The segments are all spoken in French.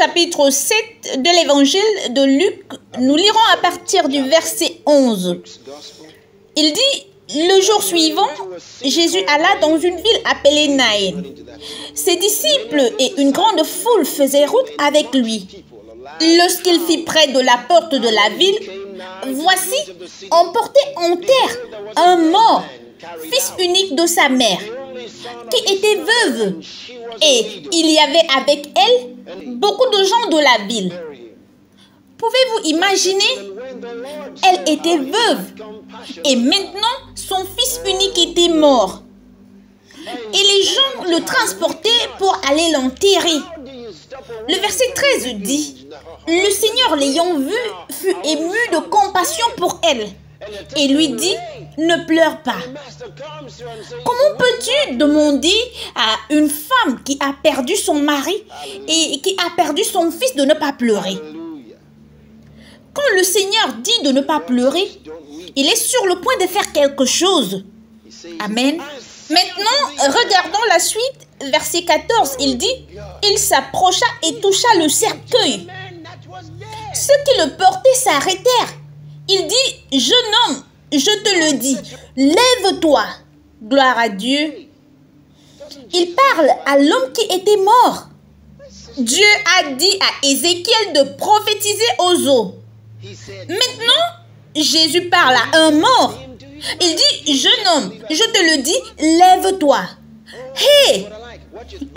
chapitre 7 de l'évangile de Luc, nous lirons à partir du verset 11. Il dit, le jour suivant, Jésus alla dans une ville appelée Naïn. Ses disciples et une grande foule faisaient route avec lui. Lorsqu'il fit près de la porte de la ville, voici, on portait en terre un mort, fils unique de sa mère, qui était veuve, et il y avait avec elle beaucoup de gens de la ville. Pouvez-vous imaginer? Elle était veuve, et maintenant son fils unique était mort. Et les gens le transportaient pour aller l'enterrer. Le verset 13 dit, « Le Seigneur l'ayant vu fut ému de compassion pour elle et lui dit, « Ne pleure pas. » Comment peux-tu demander à une femme qui a perdu son mari et qui a perdu son fils de ne pas pleurer? Quand le Seigneur dit de ne pas pleurer, il est sur le point de faire quelque chose. Amen. Maintenant, regardons la suite. Verset 14, il dit, « Il s'approcha et toucha le cercueil. Ceux qui le portaient s'arrêtèrent. Il dit, « Jeune homme, je te le dis, lève-toi. » Gloire à Dieu. Il parle à l'homme qui était mort. Dieu a dit à Ézéchiel de prophétiser aux eaux. Maintenant, Jésus parle à un mort. Il dit, « Jeune homme, je te le dis, lève-toi. » Hé!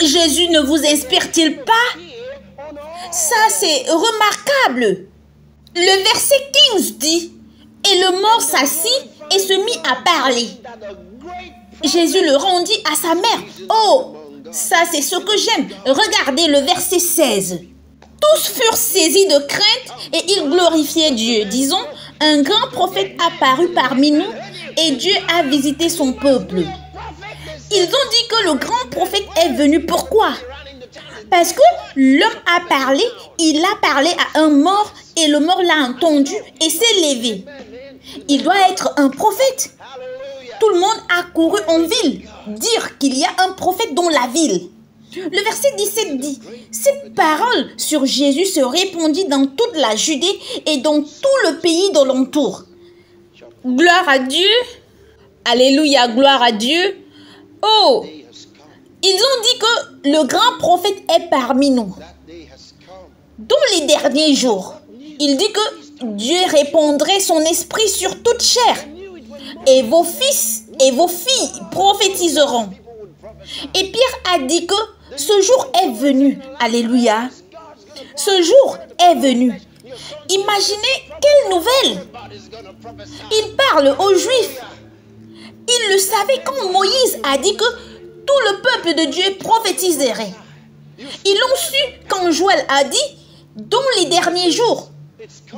Jésus ne vous inspire-t-il pas? Ça, c'est remarquable. Le verset 15 dit, « Et le mort s'assit et se mit à parler. » Jésus le rendit à sa mère. Oh, ça c'est ce que j'aime. Regardez le verset 16. Tous furent saisis de crainte et ils glorifiaient Dieu, disons, un grand prophète apparut parmi nous et Dieu a visité son peuple. Ils ont dit que le grand prophète est venu. Pourquoi? Parce que l'homme a parlé, il a parlé à un mort et le mort l'a entendu et s'est levé. Il doit être un prophète. Tout le monde a couru en ville dire qu'il y a un prophète dans la ville. Le verset 17 dit, « Cette parole sur Jésus se répandit dans toute la Judée et dans tout le pays d'alentour. » Gloire à Dieu. Alléluia, gloire à Dieu. Oh, ils ont dit que le grand prophète est parmi nous. Dans les derniers jours, il dit que Dieu répandrait son esprit sur toute chair. Et vos fils et vos filles prophétiseront. Et Pierre a dit que ce jour est venu. Alléluia. Ce jour est venu. Imaginez quelle nouvelle. Il parle aux Juifs. Il le savait quand Moïse a dit que tout le peuple de Dieu prophétiserait. Ils l'ont su quand Joël a dit, dans les derniers jours,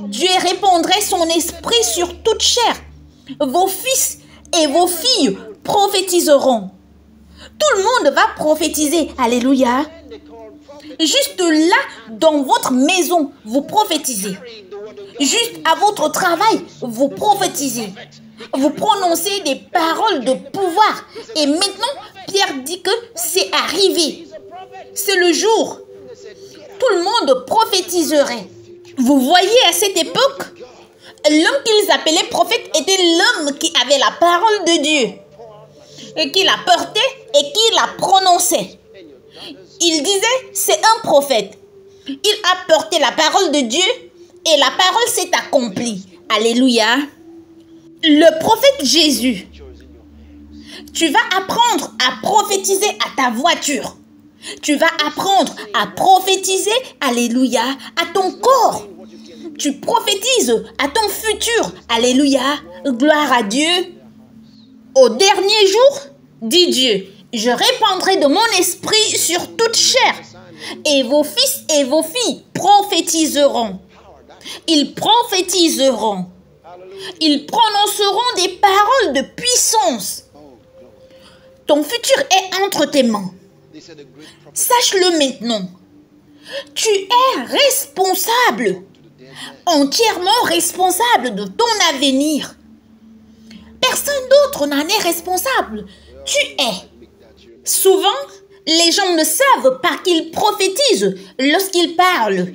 Dieu répandrait son esprit sur toute chair. Vos fils et vos filles prophétiseront. Tout le monde va prophétiser. Alléluia. Juste là, dans votre maison, vous prophétisez. Juste à votre travail, vous prophétisez. Vous prononcez des paroles de pouvoir. Et maintenant, Pierre dit que c'est arrivé. C'est le jour. Tout le monde prophétiserait. Vous voyez, à cette époque, l'homme qu'ils appelaient prophète était l'homme qui avait la parole de Dieu. Et qui la portait et qui la prononçait. Il disait, c'est un prophète. Il a porté la parole de Dieu et la parole s'est accomplie. Alléluia. Le prophète Jésus. Tu vas apprendre à prophétiser à ta voiture. Tu vas apprendre à prophétiser, alléluia, à ton corps. Tu prophétises à ton futur. Alléluia. Gloire à Dieu. Au dernier jour, dit Dieu, je répandrai de mon esprit sur toute chair. Et vos fils et vos filles prophétiseront. Ils prophétiseront. Ils prononceront des paroles de puissance. Ton futur est entre tes mains. Sache-le maintenant. Tu es responsable. Entièrement responsable de ton avenir. Personne d'autre n'en est responsable. Tu es. Souvent, Les gens ne savent pas qu'ils prophétisent lorsqu'ils parlent.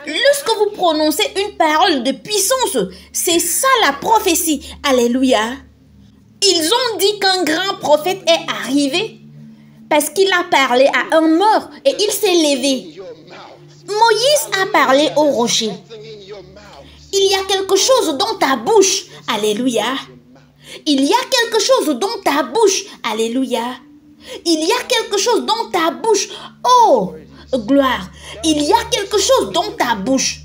Lorsque vous prononcez une parole de puissance, c'est ça la prophétie. Alléluia. Ils ont dit qu'un grand prophète est arrivé parce qu'il a parlé à un mort et il s'est levé. Moïse a parlé au rocher. Il y a quelque chose dans ta bouche. Alléluia. Il y a quelque chose dans ta bouche. Alléluia. Il y a quelque chose dans ta bouche. Oh, gloire. Il y a quelque chose dans ta bouche.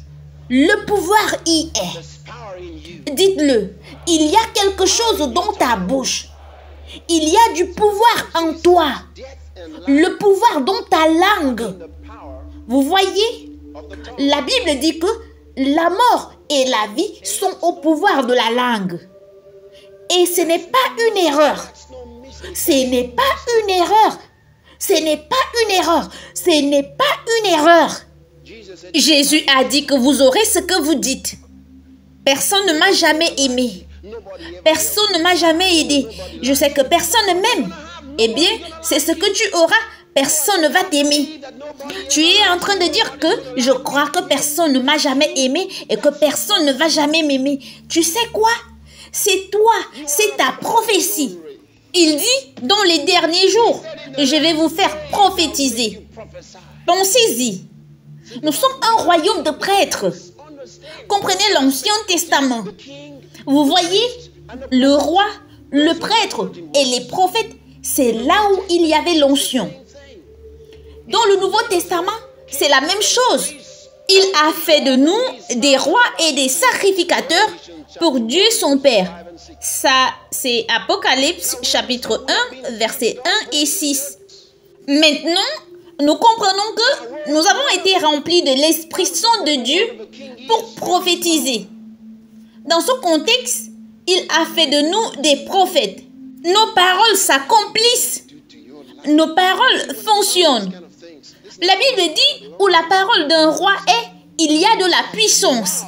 Le pouvoir y est. Dites-le. Il y a quelque chose dans ta bouche. Il y a du pouvoir en toi. Le pouvoir dans ta langue. Vous voyez? La Bible dit que la mort et la vie sont au pouvoir de la langue. Et ce n'est pas une erreur. Ce n'est pas une erreur. Ce n'est pas une erreur. Ce n'est pas une erreur. Jésus a dit que vous aurez ce que vous dites. Personne ne m'a jamais aimé. Personne ne m'a jamais aidé. Je sais que personne ne m'aime. Eh bien, c'est ce que tu auras. Personne ne va t'aimer. Tu es en train de dire que je crois que personne ne m'a jamais aimé et que personne ne va jamais m'aimer. Tu sais quoi? C'est toi, c'est ta prophétie. Il dit, dans les derniers jours, je vais vous faire prophétiser. Pensez-y. Nous sommes un royaume de prêtres. Comprenez l'Ancien Testament. Vous voyez, le roi, le prêtre et les prophètes, c'est là où il y avait l'onction. Dans le Nouveau Testament, c'est la même chose. Il a fait de nous des rois et des sacrificateurs pour Dieu son Père. Ça, c'est Apocalypse chapitre 1, versets 1 et 6. Maintenant, nous comprenons que nous avons été remplis de l'Esprit Saint de Dieu pour prophétiser. Dans ce contexte, il a fait de nous des prophètes. Nos paroles s'accomplissent. Nos paroles fonctionnent. La Bible dit, où la parole d'un roi est, il y a de la puissance.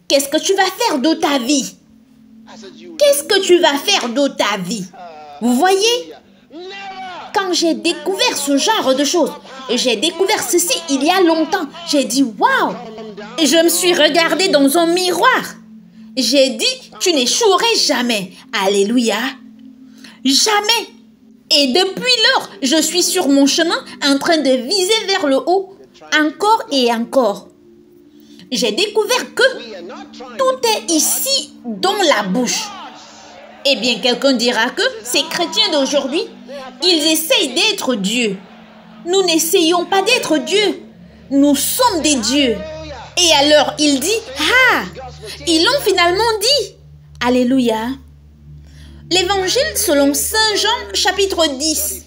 Qu'est-ce que tu vas faire de ta vie? Qu'est-ce que tu vas faire de ta vie? Vous voyez? Quand j'ai découvert ce genre de choses, j'ai découvert ceci il y a longtemps. J'ai dit, waouh! Je me suis regardée dans un miroir. J'ai dit, tu n'échouerais jamais. Alléluia. Jamais. Et depuis lors, je suis sur mon chemin en train de viser vers le haut, encore et encore. J'ai découvert que tout est ici dans la bouche. Eh bien, quelqu'un dira que ces chrétiens d'aujourd'hui, ils essayent d'être Dieu. Nous n'essayons pas d'être Dieu. Nous sommes des dieux. Et alors, il dit, ah, ils l'ont finalement dit. Alléluia. L'Évangile selon Saint Jean, chapitre 10.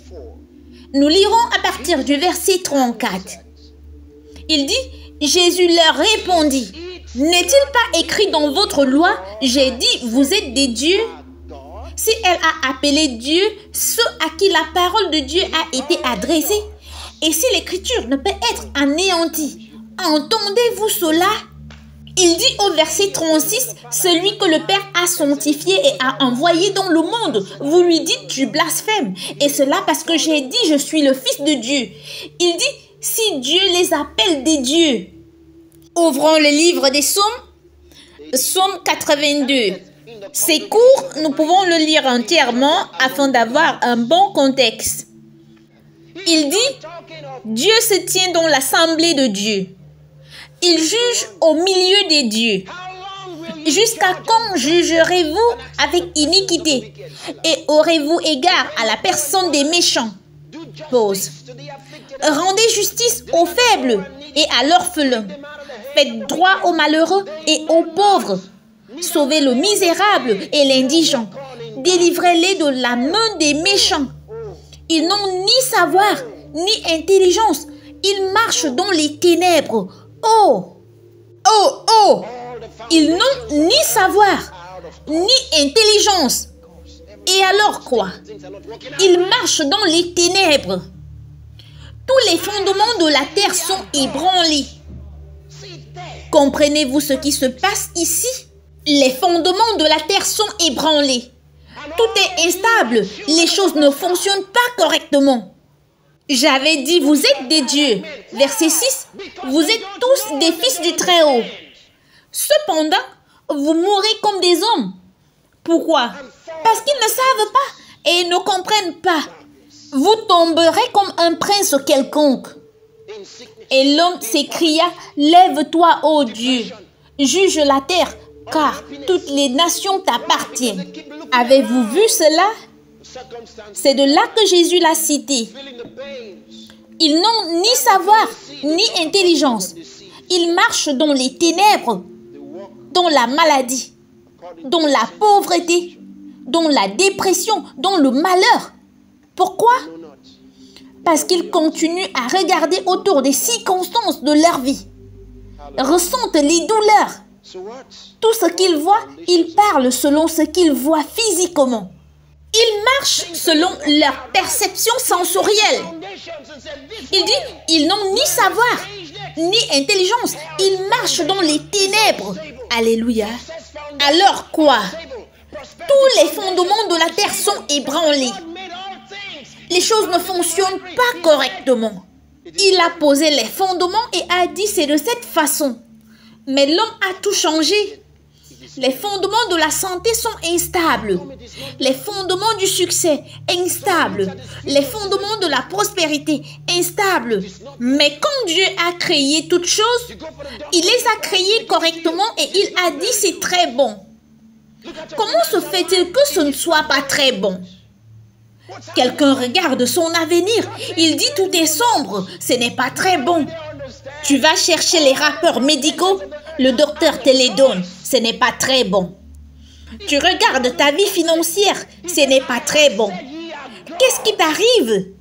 Nous lirons à partir du verset 34. Il dit, Jésus leur répondit, n'est-il pas écrit dans votre loi, j'ai dit, vous êtes des dieux? Si elle a appelé Dieu ceux à qui la parole de Dieu a été adressée, et si l'écriture ne peut être anéantie, entendez-vous cela? Il dit au verset 36, celui que le Père a sanctifié et a envoyé dans le monde, vous lui dites tu blasphèmes. Et cela parce que j'ai dit je suis le Fils de Dieu. Il dit si Dieu les appelle des dieux. Ouvrons le livre des psaumes, psaume 82. C'est court, nous pouvons le lire entièrement afin d'avoir un bon contexte. Il dit, Dieu se tient dans l'assemblée de Dieu. Il juge au milieu des dieux. Jusqu'à quand jugerez-vous avec iniquité et aurez-vous égard à la personne des méchants? Pause. Rendez justice aux faibles et à l'orphelin. Faites droit aux malheureux et aux pauvres. Sauvez le misérable et l'indigent. Délivrez-les de la main des méchants. Ils n'ont ni savoir, ni intelligence. Ils marchent dans les ténèbres. Oh! Oh! Oh! Ils n'ont ni savoir, ni intelligence. Et alors quoi? Ils marchent dans les ténèbres. Tous les fondements de la terre sont ébranlés. Comprenez-vous ce qui se passe ici? Les fondements de la terre sont ébranlés. Tout est instable. Les choses ne fonctionnent pas correctement. J'avais dit, vous êtes des dieux. Verset 6, vous êtes tous des fils du Très-Haut. Cependant, vous mourrez comme des hommes. Pourquoi? Parce qu'ils ne savent pas et ne comprennent pas. Vous tomberez comme un prince quelconque. Et l'homme s'écria, lève-toi, ô Dieu, juge la terre, car toutes les nations t'appartiennent. Avez-vous vu cela? C'est de là que Jésus l'a cité. Ils n'ont ni savoir, ni intelligence. Ils marchent dans les ténèbres, dans la maladie, dans la pauvreté, dans la dépression, dans le malheur. Pourquoi? Parce qu'ils continuent à regarder autour des circonstances de leur vie, ressentent les douleurs. Tout ce qu'ils voient, ils parlent selon ce qu'ils voient physiquement. Ils marchent selon leur perception sensorielle. Il dit, ils n'ont ni savoir, ni intelligence. Ils marchent dans les ténèbres. Alléluia. Alors quoi? Tous les fondements de la terre sont ébranlés. Les choses ne fonctionnent pas correctement. Il a posé les fondements et a dit c'est de cette façon. Mais l'homme a tout changé. Les fondements de la santé sont instables. Les fondements du succès, instables. Les fondements de la prospérité, instables. Mais quand Dieu a créé toutes choses, il les a créées correctement et il a dit c'est très bon. Comment se fait-il que ce ne soit pas très bon? Quelqu'un regarde son avenir, il dit tout est sombre, ce n'est pas très bon. Tu vas chercher les rapports médicaux, le docteur te les donne, ce n'est pas très bon. Tu regardes ta vie financière, ce n'est pas très bon. Qu'est-ce qui t'arrive?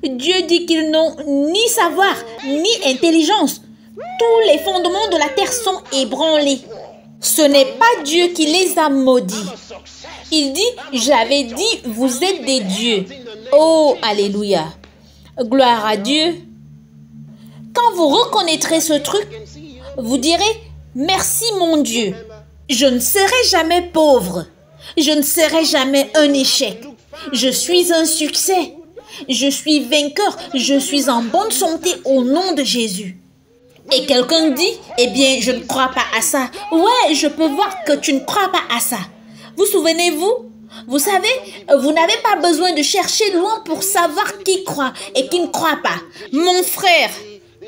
Dieu dit qu'ils n'ont ni savoir, ni intelligence. Tous les fondements de la terre sont ébranlés. Ce n'est pas Dieu qui les a maudits. Il dit, j'avais dit, vous êtes des dieux. Oh, alléluia. Gloire à Dieu. Quand vous reconnaîtrez ce truc, vous direz, merci mon Dieu. Je ne serai jamais pauvre. Je ne serai jamais un échec. Je suis un succès. Je suis vainqueur. Je suis en bonne santé au nom de Jésus. Et quelqu'un dit, eh bien, je ne crois pas à ça. Ouais, je peux voir que tu ne crois pas à ça. Vous souvenez-vous? Vous savez, vous n'avez pas besoin de chercher loin pour savoir qui croit et qui ne croit pas. Mon frère,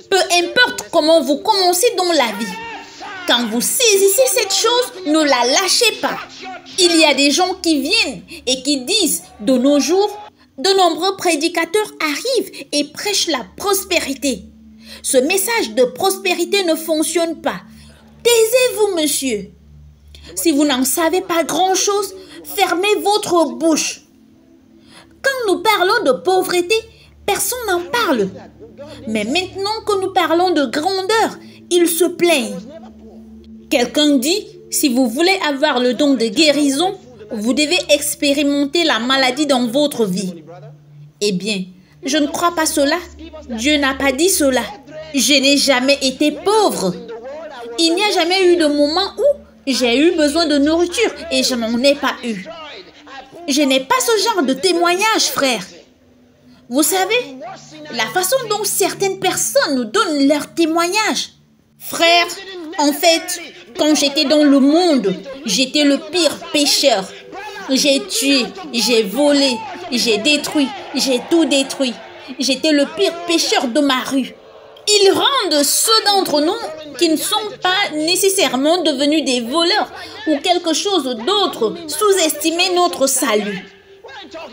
peu importe comment vous commencez dans la vie, quand vous saisissez cette chose, ne la lâchez pas. Il y a des gens qui viennent et qui disent, de nos jours, de nombreux prédicateurs arrivent et prêchent la prospérité. Ce message de prospérité ne fonctionne pas. Taisez-vous, monsieur. Si vous n'en savez pas grand-chose, fermez votre bouche. Quand nous parlons de pauvreté, personne n'en parle. Mais maintenant que nous parlons de grandeur, ils se plaignent. Quelqu'un dit, si vous voulez avoir le don de guérison, vous devez expérimenter la maladie dans votre vie. Eh bien, je ne crois pas cela. Dieu n'a pas dit cela. Je n'ai jamais été pauvre. Il n'y a jamais eu de moment où j'ai eu besoin de nourriture et je n'en ai pas eu. Je n'ai pas ce genre de témoignage, frère. Vous savez, la façon dont certaines personnes nous donnent leur témoignage. Frère, en fait, quand j'étais dans le monde, j'étais le pire pécheur. J'ai tué, j'ai volé, j'ai détruit, j'ai tout détruit. J'étais le pire pécheur de ma rue. Ils rendent ceux d'entre nous qui ne sont pas nécessairement devenus des voleurs ou quelque chose d'autre sous-estimer notre salut.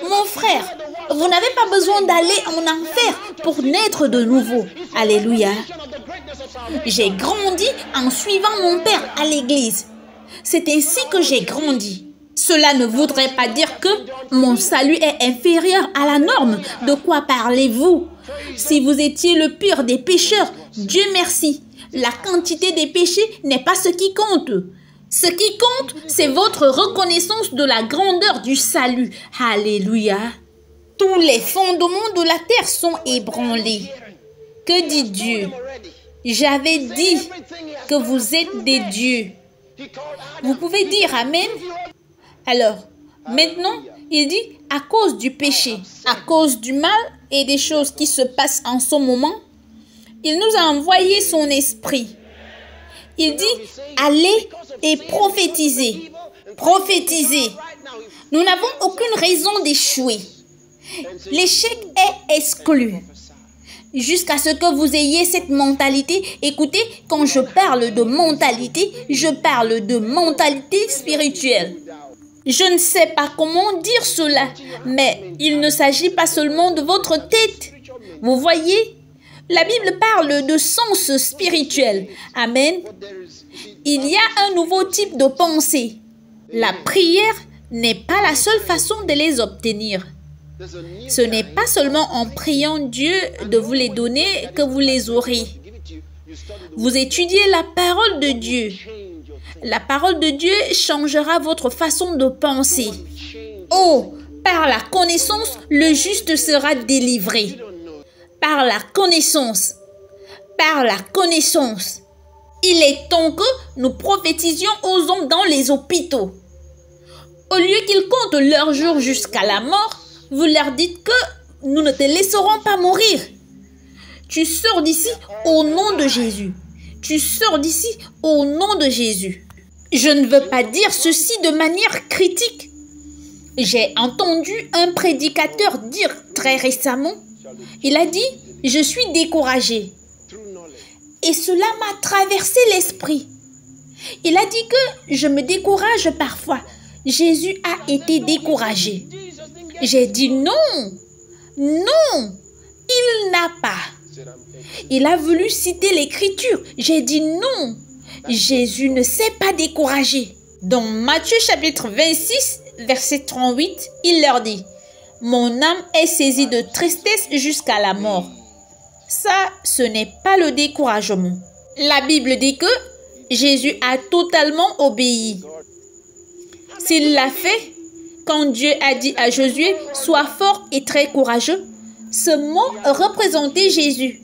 Mon frère, vous n'avez pas besoin d'aller en enfer pour naître de nouveau. Alléluia. J'ai grandi en suivant mon père à l'église. C'est ainsi que j'ai grandi. Cela ne voudrait pas dire que mon salut est inférieur à la norme. De quoi parlez-vous? Si vous étiez le pire des pécheurs, Dieu merci, la quantité des péchés n'est pas ce qui compte. Ce qui compte, c'est votre reconnaissance de la grandeur du salut. Alléluia. Tous les fondements de la terre sont ébranlés. Que dit Dieu? J'avais dit que vous êtes des dieux. Vous pouvez dire Amen? Alors, maintenant, Il dit, à cause du péché, à cause du mal et des choses qui se passent en ce moment, il nous a envoyé son esprit. Il dit, allez et prophétisez. Prophétisez. Nous n'avons aucune raison d'échouer. L'échec est exclu. Jusqu'à ce que vous ayez cette mentalité. Écoutez, quand je parle de mentalité, je parle de mentalité spirituelle. Je ne sais pas comment dire cela, mais il ne s'agit pas seulement de votre tête. Vous voyez, la Bible parle de sens spirituel. Amen. Il y a un nouveau type de pensée. La prière n'est pas la seule façon de les obtenir. Ce n'est pas seulement en priant Dieu de vous les donner que vous les aurez. Vous étudiez la parole de Dieu. La parole de Dieu changera votre façon de penser. Oh, par la connaissance, le juste sera délivré. Par la connaissance. Par la connaissance. Il est temps que nous prophétisions aux hommes dans les hôpitaux. Au lieu qu'ils comptent leurs jours jusqu'à la mort, vous leur dites que nous ne te laisserons pas mourir. Tu sors d'ici au nom de Jésus. Tu sors d'ici au nom de Jésus. Je ne veux pas dire ceci de manière critique. J'ai entendu un prédicateur dire très récemment, il a dit, je suis découragé. Et cela m'a traversé l'esprit. Il a dit que je me décourage parfois. Jésus a été découragé. J'ai dit non, non, il n'a pas. Il a voulu citer l'écriture. J'ai dit non, Jésus ne s'est pas découragé. Dans Matthieu chapitre 26, verset 38, il leur dit, mon âme est saisie de tristesse jusqu'à la mort. Ça, ce n'est pas le découragement. La Bible dit que Jésus a totalement obéi. S'il l'a fait, quand Dieu a dit à Josué, sois fort et très courageux, ce mot représentait Jésus.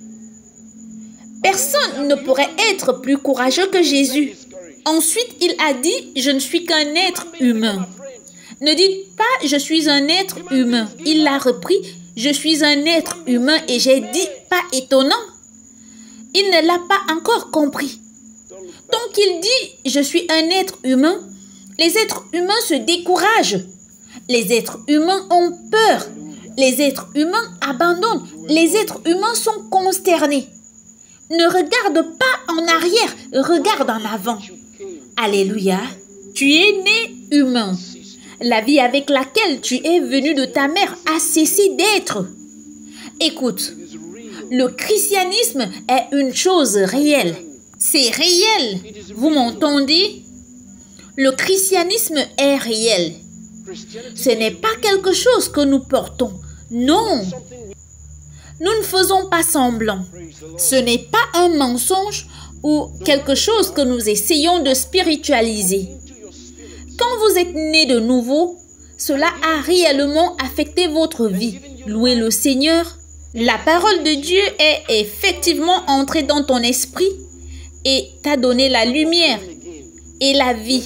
Personne ne pourrait être plus courageux que Jésus. Ensuite, il a dit, je ne suis qu'un être humain. Ne dites pas, je suis un être humain. Il l'a repris, je suis un être humain et j'ai dit, pas étonnant. Il ne l'a pas encore compris. Donc il dit, je suis un être humain. Les êtres humains se découragent. Les êtres humains ont peur. Les êtres humains abandonnent. Les êtres humains sont consternés. Ne regarde pas en arrière, regarde en avant. Alléluia. Tu es né humain. La vie avec laquelle tu es venu de ta mère a cessé d'être. Écoute, le christianisme est une chose réelle. C'est réel. Vous m'entendez? Le christianisme est réel. Ce n'est pas quelque chose que nous portons. Non. Nous ne faisons pas semblant. Ce n'est pas un mensonge ou quelque chose que nous essayons de spiritualiser. Quand vous êtes né de nouveau, cela a réellement affecté votre vie. Louez le Seigneur. La parole de Dieu est effectivement entrée dans ton esprit et t'a donné la lumière et la vie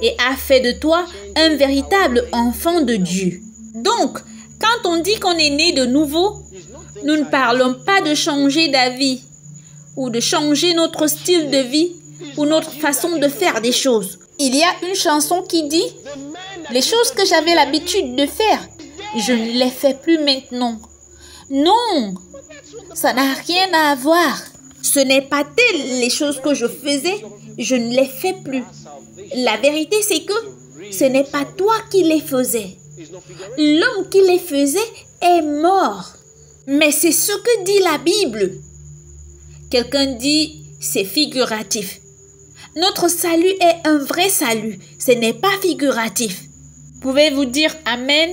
et a fait de toi un véritable enfant de Dieu. Donc, quand on dit qu'on est né de nouveau, nous ne parlons pas de changer d'avis ou de changer notre style de vie ou notre façon de faire des choses. Il y a une chanson qui dit « Les choses que j'avais l'habitude de faire, je ne les fais plus maintenant. » Non, ça n'a rien à voir. Ce n'est pas telles les choses que je faisais, je ne les fais plus. La vérité, c'est que ce n'est pas toi qui les faisais. L'homme qui les faisait est mort. Mais c'est ce que dit la Bible. Quelqu'un dit, c'est figuratif. Notre salut est un vrai salut. Ce n'est pas figuratif. Pouvez-vous dire Amen?